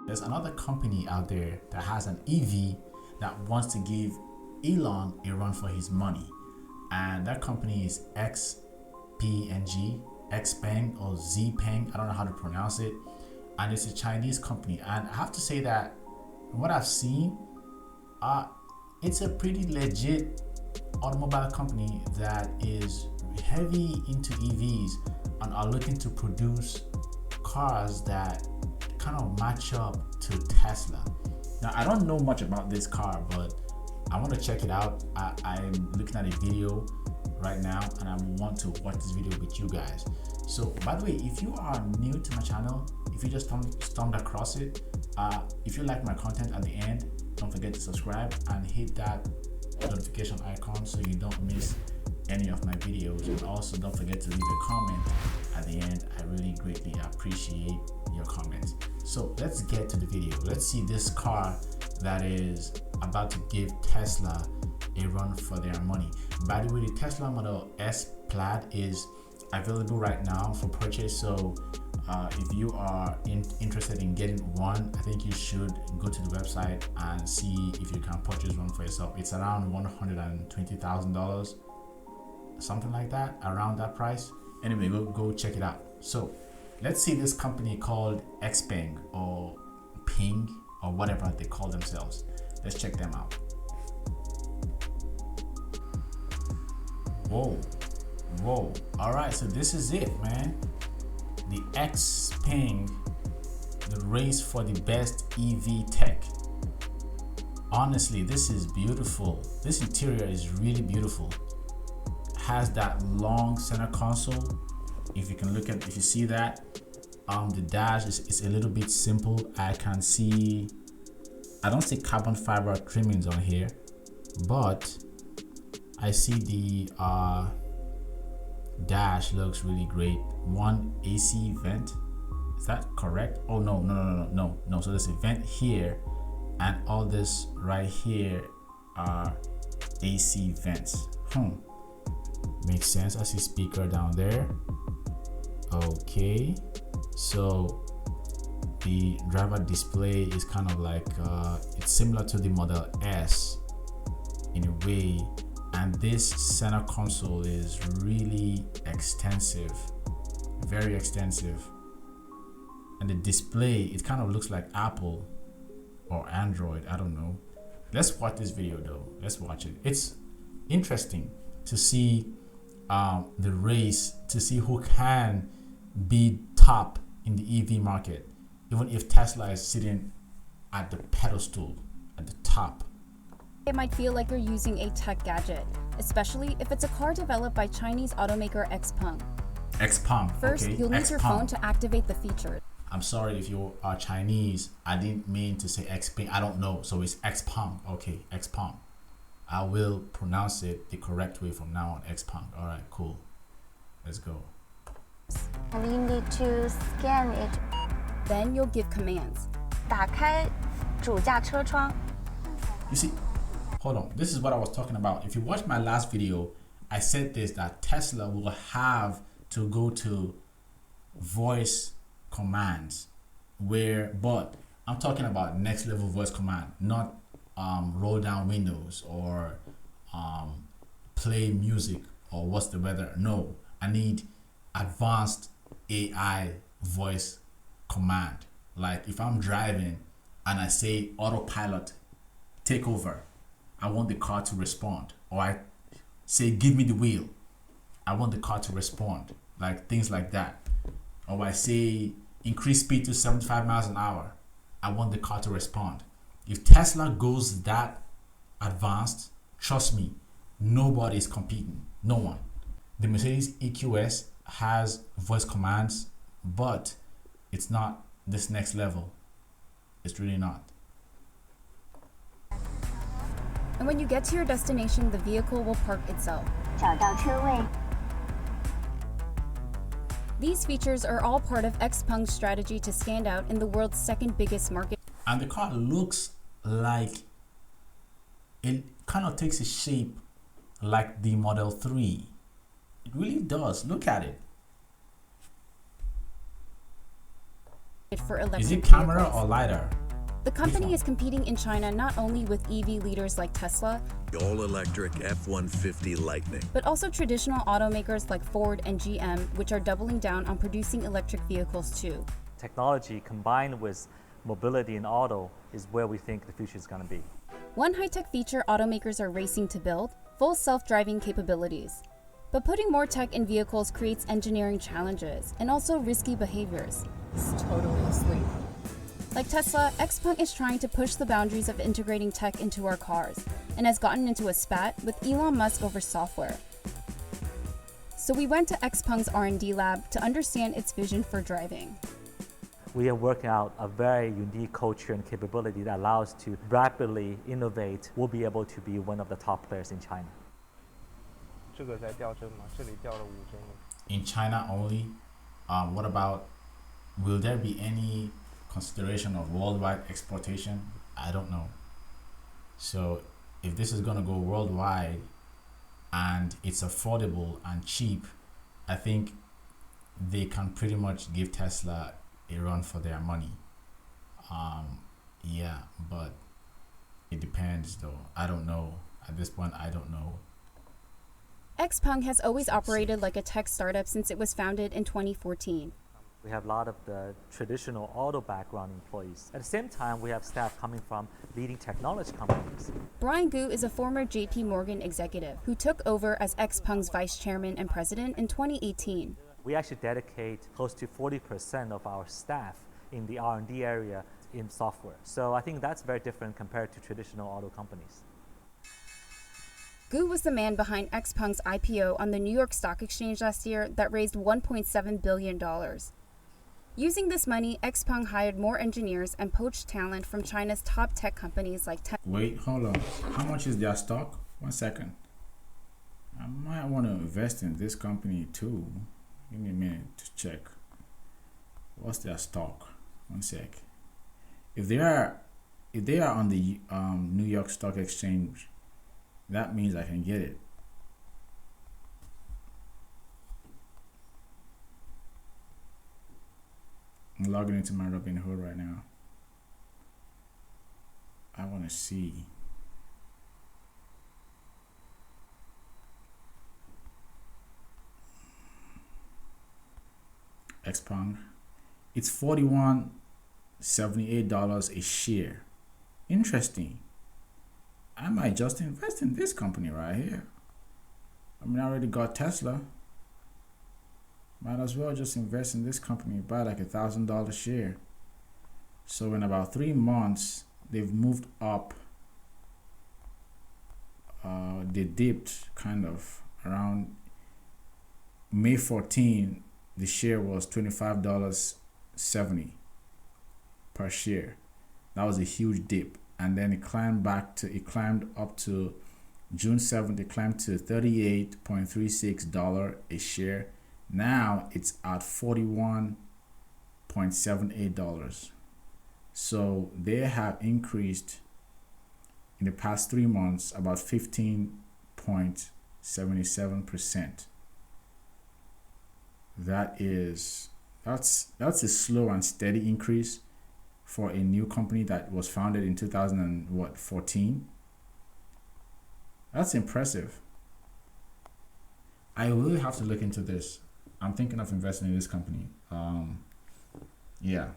There's another company out there that has an EV that wants to give Elon a run for his money, and that company is Xpeng, Xpeng or Xpeng, I don't know how to pronounce it, and it's a Chinese company. And I have to say that from what I've seen, it's a pretty legit automobile company that is heavy into EVs and are looking to produce cars that kind of match up to Tesla. Now, I don't know much about this car, but I want to check it out. I'm looking at a video right now and I want to watch this video with you guys. So by the way, if you are new to my channel, if you just stumbled across it, if you like my content at the end, don't forget to subscribe and hit that notification icon so you don't miss any of my videos. And also don't forget to leave a comment at the end. I really greatly appreciate your comments. So let's get to the video. Let's see this car that is about to give Tesla a run for their money. By the way, the Tesla Model S Plaid is available right now for purchase. So if you are interested in getting one, I think you should go to the website and see if you can purchase one for yourself. It's around $120,000, something like that, around that price. Anyway, go check it out. So let's see this company called Xpeng or Ping or whatever they call themselves. Let's check them out. Whoa. All right, so this is it, man. The Xpeng, the race for the best EV tech. Honestly, this is beautiful. This interior is really beautiful. Has that long center console. If you can look at, if you see that, the dash is a little bit simple. I don't see carbon fiber trimmings on here, but I see the dash looks really great. One AC vent, is that correct? Oh no. So there's a vent here and all this right here are AC vents. Makes sense. I see speaker down there. Okay, so the driver display is kind of like it's similar to the Model S in a way, and this center console is really extensive, very extensive, and the display, it kind of looks like Apple or Android, I don't know. Let's watch this video though. Let's watch it. It's interesting to see the race, to see who can be top in the EV market, even if Tesla is sitting at the pedestal at the top. It might feel like you're using a tech gadget, especially if it's a car developed by Chinese automaker Xpeng. First, okay. You'll need your phone to activate the feature. I'm sorry if you are Chinese, I didn't mean to say Xpeng, I don't know, so it's Xpeng. Okay, Xpeng. I will pronounce it the correct way from now on, Xpeng. All right, cool. Let's go. And you need to scan it. Then you'll give commands. 打开主驾车窗. You see, hold on. This is what I was talking about. If you watch my last video, I said this, that Tesla will have to go to voice commands but I'm talking about next level voice command, not roll down windows or play music or what's the weather. No, I need advanced AI voice command. Like if I'm driving and I say autopilot take over, I want the car to respond. Or I say give me the wheel, I want the car to respond. Like things like that. Or I say increase speed to 75 miles an hour, I want the car to respond. If Tesla goes that advanced, trust me, nobody is competing. No one. The Mercedes EQS has voice commands, but it's not this next level. It's really not. And when you get to your destination, the vehicle will park itself. 找到车位. These features are all part of Xpeng's strategy to stand out in the world's second biggest market. And the car looks like it kind of takes a shape like the Model 3. It really does. Look at it. for electric Is it camera vehicles. or LiDAR? The company is competing in China not only with EV leaders like Tesla, The all-electric F-150 Lightning. but also traditional automakers like Ford and GM, which are doubling down on producing electric vehicles too. Technology combined with mobility in auto is where we think the future is going to be. One high-tech feature automakers are racing to build: full self-driving capabilities. But putting more tech in vehicles creates engineering challenges and also risky behaviors. It's totally asleep. Like Tesla, Xpeng is trying to push the boundaries of integrating tech into our cars and has gotten into a spat with Elon Musk over software. So we went to Xpeng's R&D lab to understand its vision for driving. We are working out a very unique culture and capability that allows us to rapidly innovate. We'll be able to be one of the top players in China. 这个在掉帧吗？这里掉了5帧了。 In China only? What about, will there be any consideration of worldwide exportation? I don't know. So if this is going to go worldwide and it's affordable and cheap, I think they can pretty much give Tesla a run for their money. Yeah, but it depends though. I don't know. At this point, I don't know. Xpeng has always operated like a tech startup since it was founded in 2014. We have a lot of the traditional auto background employees. At the same time, we have staff coming from leading technology companies. Brian Gu is a former JP Morgan executive who took over as Xpeng's vice chairman and president in 2018. We actually dedicate close to 40% of our staff in the R&D area in software. So I think that's very different compared to traditional auto companies. Gu was the man behind Xpeng's IPO on the New York Stock Exchange last year that raised $1.7 billion. Using this money, Xpeng hired more engineers and poached talent from China's top tech companies like Tenken. Wait, hold on. How much is their stock? 1 second. I might want to invest in this company too. Give me a minute to check. What's their stock? 1 sec. If they are on the New York Stock Exchange, that means I can get it. I'm logging into my Robinhood right now. I want to see. Xpeng. It's $41.78 a share. Interesting. I might just invest in this company right here. I mean, I already got Tesla. Might as well just invest in this company, buy like $1,000 share. So in about 3 months, they've moved up. They dipped kind of around May 14. The share was $25.70 per share. That was a huge dip. And then it climbed up to June 7th, it climbed to $38.36 a share. Now it's at $41.78. So they have increased in the past 3 months about 15.77%. That's a slow and steady increase for a new company that was founded in 2014. That's impressive. I really have to look into this. I'm thinking of investing in this company. Yeah.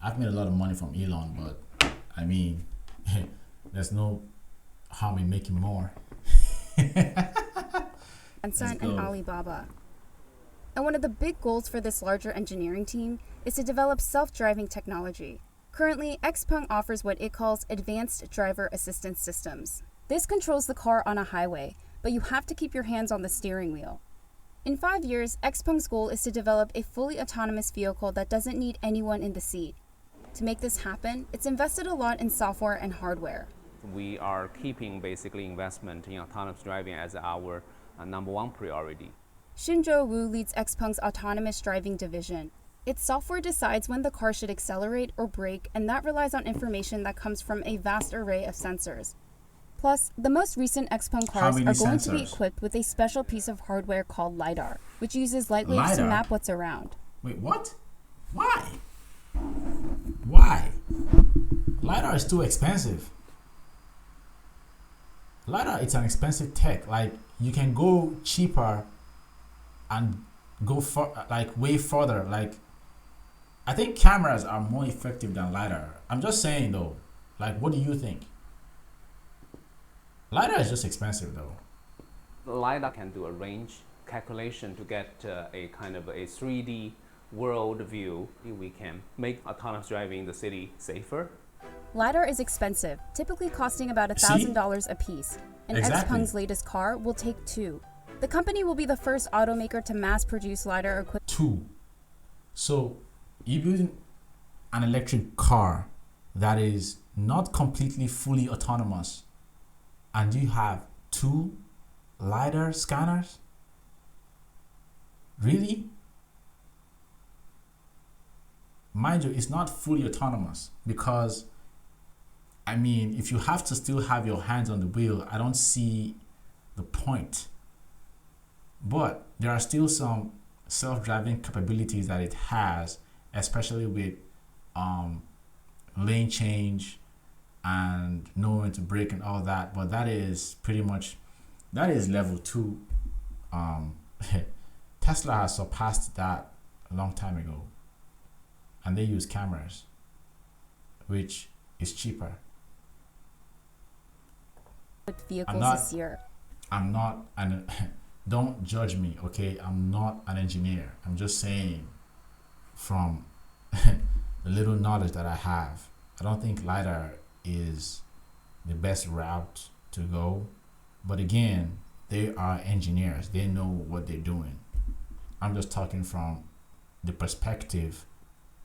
I've made a lot of money from Elon, but I mean, there's no harm in making more. Tencent and Alibaba. And one of the big goals for this larger engineering team is to develop self-driving technology. Currently, Xpeng offers what it calls advanced driver assistance systems. This controls the car on a highway, but you have to keep your hands on the steering wheel. In 5 years, Xpeng's goal is to develop a fully autonomous vehicle that doesn't need anyone in the seat. To make this happen, it's invested a lot in software and hardware. We are keeping basically investment in autonomous driving as our number one priority. Xinzhou Wu leads Xpeng's autonomous driving division. Its software decides when the car should accelerate or brake, and that relies on information that comes from a vast array of sensors. Plus, the most recent Xpeng cars are going to be equipped with a special piece of hardware called LiDAR, which uses light waves to map what's around. Wait, what? Why? Why? LiDAR is too expensive. LiDAR, it's an expensive tech. Like, you can go cheaper and go for like way further. Like, I think cameras are more effective than LiDAR. I'm just saying though. Like, what do you think? LiDAR is just expensive though. The LiDAR can do a range calculation to get a kind of a 3D world view. We can make autonomous driving in the city safer. LiDAR is expensive, typically costing about $1,000 a piece, and Exactly. Xpeng's latest car will take 2. The company will be the first automaker to mass-produce LiDAR equipment. 2. So you're building an electric car that is not completely fully autonomous, and you have 2 LiDAR scanners? Really? Mind you, it's not fully autonomous because, I mean, if you have to still have your hands on the wheel, I don't see the point. But there are still some self-driving capabilities that it has, especially with lane change and knowing when to brake and all that. But that is pretty much, that is level 2. Tesla has surpassed that a long time ago, and they use cameras, which is cheaper. Vehicles this year. I'm not an don't judge me, okay? I'm not an engineer. I'm just saying from the little knowledge that I have, I don't think LiDAR is the best route to go. But again, they are engineers. They know what they're doing. I'm just talking from the perspective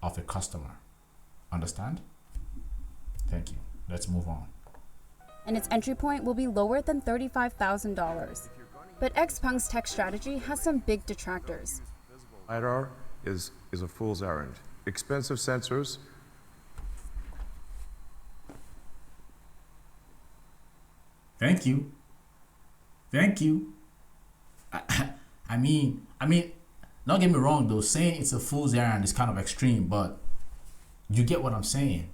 of a customer. Understand? Thank you. Let's move on. And its entry point will be lower than $35,000. But Xpeng's tech strategy has some big detractors. LiDAR is a fool's errand. Expensive sensors. Thank you. Thank you. I mean, don't get me wrong though. Saying it's a fool's errand is kind of extreme, but you get what I'm saying.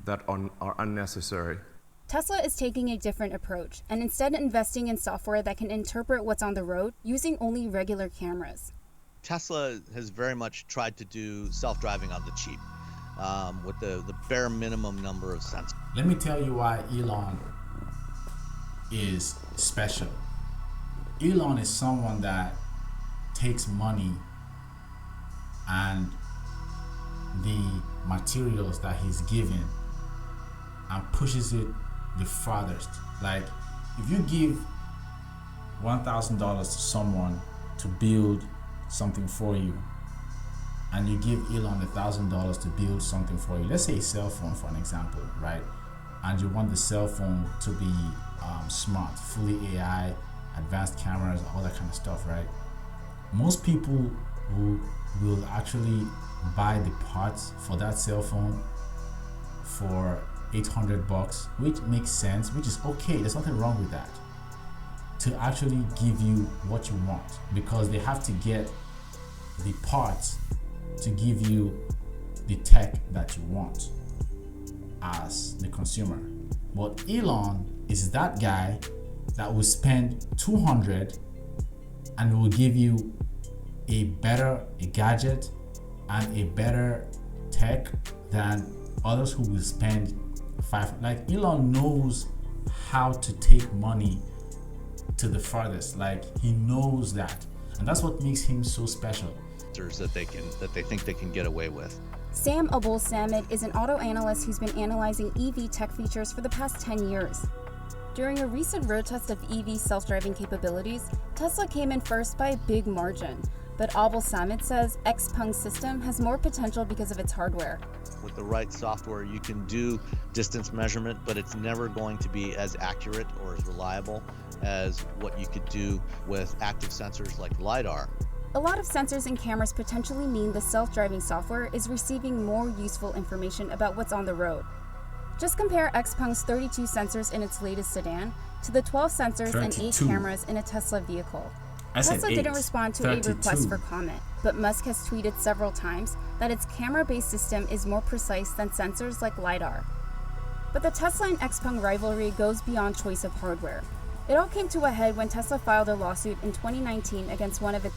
That are unnecessary. Tesla is taking a different approach and instead investing in software that can interpret what's on the road using only regular cameras. Tesla has very much tried to do self-driving on the cheap with the bare minimum number of sensors. Let me tell you why Elon is special. Elon is someone that takes money and the materials that he's given and pushes it the farthest. Like, if you give $1,000 to someone to build something for you, and you give Elon $1,000 to build something for you, let's say a cell phone for an example, right? And you want the cell phone to be smart, fully AI, advanced cameras, all that kind of stuff, right? Most people who will actually buy the parts for that cell phone for $800, which makes sense, which is okay. There's nothing wrong with that. To actually give you what you want, because they have to get the parts to give you the tech that you want as the consumer. But Elon is that guy that will spend $200 and will give you a gadget and a better tech than others who will spend $500. Like, Elon knows how to take money to the farthest. Like, he knows that, and that's what makes him so special. That they think they can get away with. Sam Abul-Samad is an auto analyst who's been analyzing EV tech features for the past 10 years. During a recent road test of EV self-driving capabilities, Tesla came in first by a big margin. But Abul-Samad says Xpeng's system has more potential because of its hardware. With the right software, you can do distance measurement, but it's never going to be as accurate or as reliable as what you could do with active sensors like LiDAR. A lot of sensors and cameras potentially mean the self-driving software is receiving more useful information about what's on the road. Just compare Xpeng's 32 sensors in its latest sedan to the 12 sensors and 8 cameras in a Tesla vehicle. I said Tesla 8. didn't respond to 32. a request for comment, but Musk has tweeted several times that its camera-based system is more precise than sensors like LiDAR. But the Tesla and Xpeng rivalry goes beyond choice of hardware. It all came to a head when Tesla filed a lawsuit in 2019 against one of its...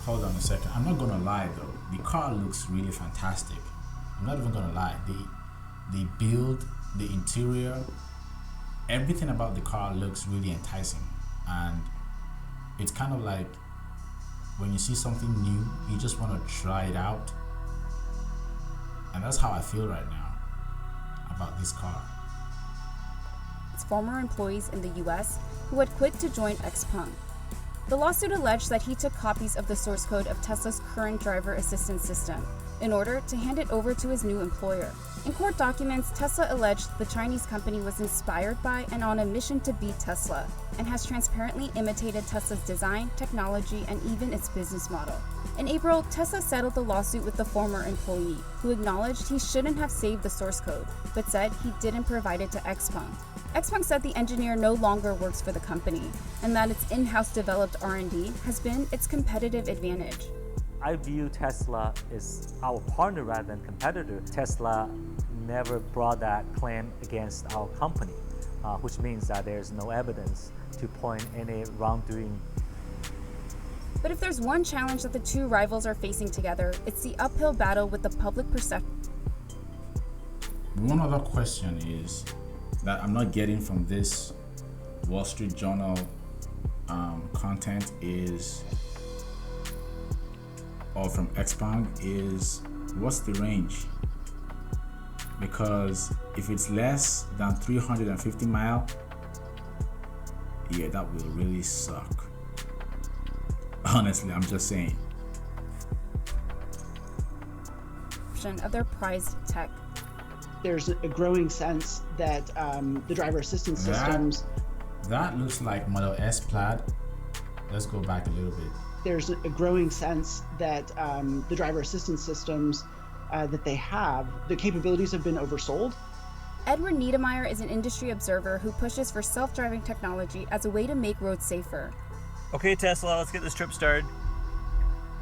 Hold on a second. I'm not gonna lie though. The car looks really fantastic. I'm not even gonna lie. The build, the interior, everything about the car looks really enticing. And it's kind of like when you see something new, you just want to try it out. And that's how I feel right now about this car. former employees in the US who had quit to join Xpeng. The lawsuit alleged that he took copies of the source code of Tesla's current driver assistance system in order to hand it over to his new employer. In court documents, Tesla alleged the Chinese company was inspired by and on a mission to beat Tesla, and has transparently imitated Tesla's design, technology, and even its business model. In April, Tesla settled the lawsuit with the former employee, who acknowledged he shouldn't have saved the source code, but said he didn't provide it to Xpeng. Xpeng said the engineer no longer works for the company, and that its in-house developed R&D has been its competitive advantage. I view Tesla as our partner rather than competitor. Tesla never brought that claim against our company, which means that there's no evidence to point any wrongdoing. But if there's one challenge that the two rivals are facing together, it's the uphill battle with the public perception. One other question is that I'm not getting from this Wall Street Journal content is, or from Xpeng, is what's the range? Because if it's less than 350 miles, yeah, that will really suck. Honestly, I'm just saying. Of their prized tech. There's a growing sense that the driver assistance systems... That looks like Model S Plaid. Let's go back a little bit. There's a growing sense that the driver assistance systems that they have, the capabilities have been oversold. Edward Niedermeyer is an industry observer who pushes for self-driving technology as a way to make roads safer. Okay, Tesla, let's get this trip started.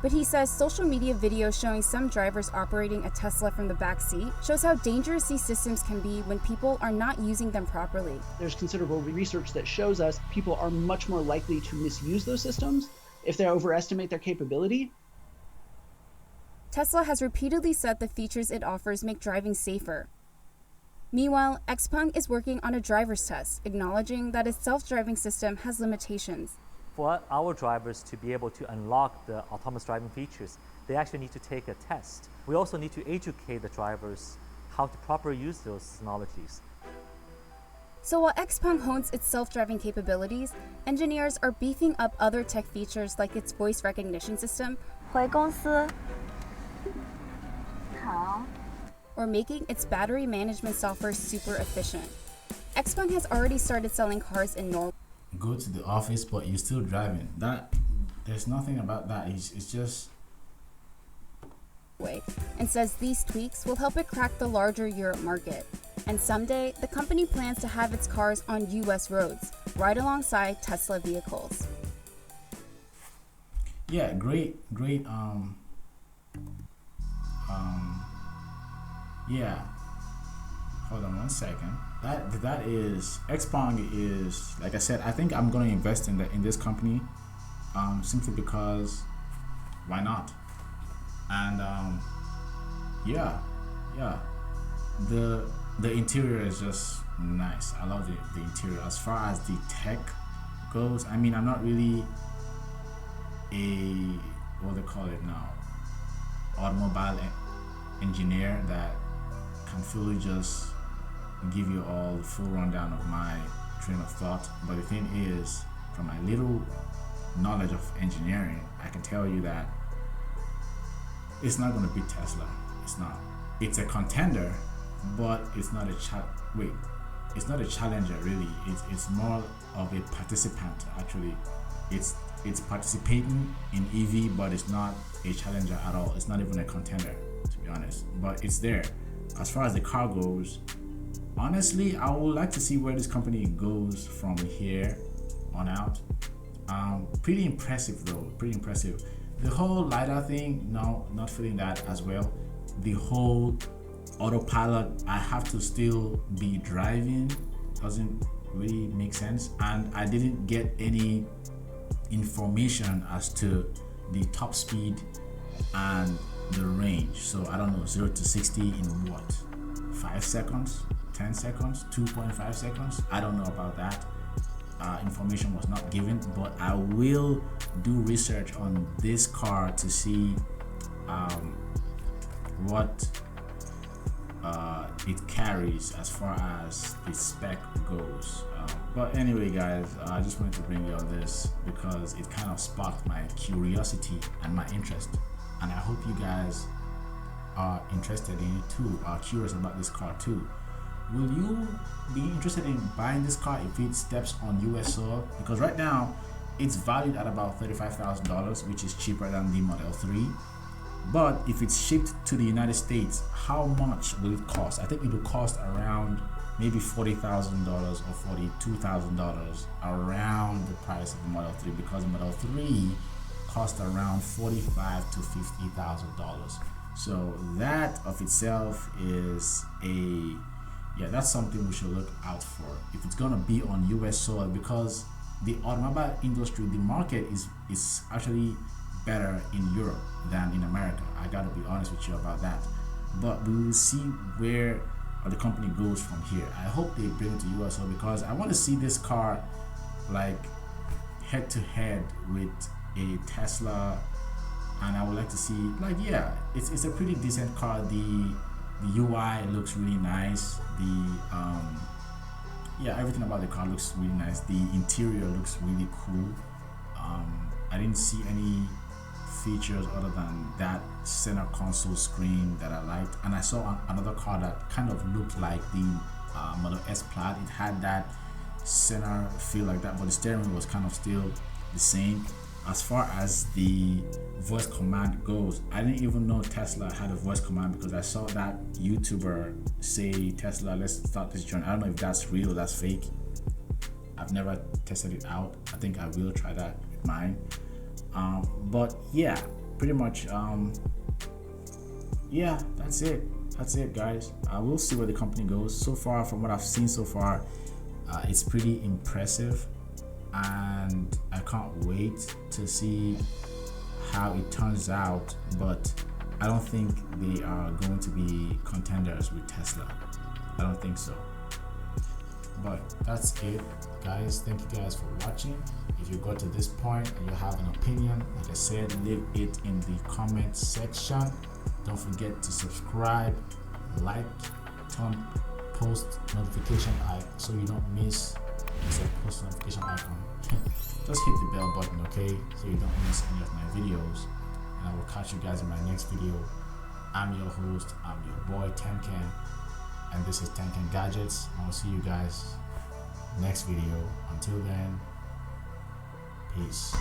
But he says social media videos showing some drivers operating a Tesla from the back seat shows how dangerous these systems can be when people are not using them properly. There's considerable research that shows us people are much more likely to misuse those systems if they overestimate their capability. Tesla has repeatedly said the features it offers make driving safer. Meanwhile, Xpeng is working on a driver's test, acknowledging that its self-driving system has limitations. For our drivers to be able to unlock the autonomous driving features, they actually need to take a test. We also need to educate the drivers how to properly use those technologies. So while Xpeng hones its self-driving capabilities, engineers are beefing up other tech features like its voice recognition system, 回公司。好。 or making its battery management software super efficient. Xpeng has already started selling cars in Norway. Go to the office, but you're still driving. There's nothing about that. It's just... And says these tweaks will help it crack the larger Europe market. And someday, the company plans to have its cars on US roads, right alongside Tesla vehicles. Yeah, great, yeah. Hold on one second. That is, Xpeng is, like I said, I think I'm gonna invest in this company, simply because, why not? And yeah, the interior is just nice. I love the interior. As far as the tech goes, I mean, I'm not really a, what do they call it now, automobile engineer that can fully just give you all the full rundown of my train of thought. But the thing is, from my little knowledge of engineering, I can tell you that it's not going to beat Tesla. It's not. It's a contender, but it's not it's not a challenger really. It's more of a participant actually. It's participating in EV, but it's not a challenger at all. It's not even a contender, to be honest, but it's there. As far as the car goes, honestly, I would like to see where this company goes from here on out, Pretty impressive though, pretty impressive. The whole LiDAR thing, no, not feeling that as well. The whole autopilot, I have to still be driving, doesn't really make sense. And I didn't get any information as to the top speed and the range. So I don't know, 0 to 60 in what? 5 seconds, 10 seconds, 2.5 seconds? I don't know about that. Information was not given, but I will do research on this car to see what it carries as far as the spec goes. But anyway, guys, I just wanted to bring you on this because it kind of sparked my curiosity and my interest, and I hope you guys are interested in it too, are curious about this car too. Will you be interested in buying this car if it steps on US soil? Because right now it's valued at about $35,000, which is cheaper than the Model 3. But if it's shipped to the United States, how much will it cost? I think it will cost around maybe $40,000 or $42,000, around the price of the Model 3, because the Model 3 cost around $45,000 to $50,000. So that of itself is that's something we should look out for if it's gonna be on US soil, because the automobile industry, the market is actually better in Europe than in America. I gotta be honest with you about that. But we will see where the company goes from here. I hope they bring it to US soil, because I want to see this car like head to head with a Tesla, and I would like to see, like, yeah, it's a pretty decent car. The UI looks really nice. Everything about the car looks really nice. The interior looks really cool. I didn't see any features other than that center console screen that I liked, and I saw another car that kind of looked like the Model S Plaid. It had that center feel like that, but the steering wheel was kind of still the same. As far as the voice command goes, I didn't even know Tesla had a voice command, because I saw that YouTuber say, Tesla, let's start this journey. I don't know if that's real or that's fake. I've never tested it out. I think I will try that with mine. But yeah, pretty much, that's it, guys. I will see where the company goes. So far, from what I've seen so far, it's pretty impressive, and I can't wait to see how it turns out. But I don't think they are going to be contenders with Tesla. I don't think so. But that's it, guys. Thank you guys for watching. If you got to this point and you have an opinion, like I said, leave it in the comment section. Don't forget to subscribe, like, turn post notification icon so you don't miss the post notification icon. Just hit the bell button, okay, so you don't miss any of my videos. And I will catch you guys in my next video. I'm your host, I'm your boy Tenken, and this is Tenken Gadgets. I will see you guys next video. Until then, peace.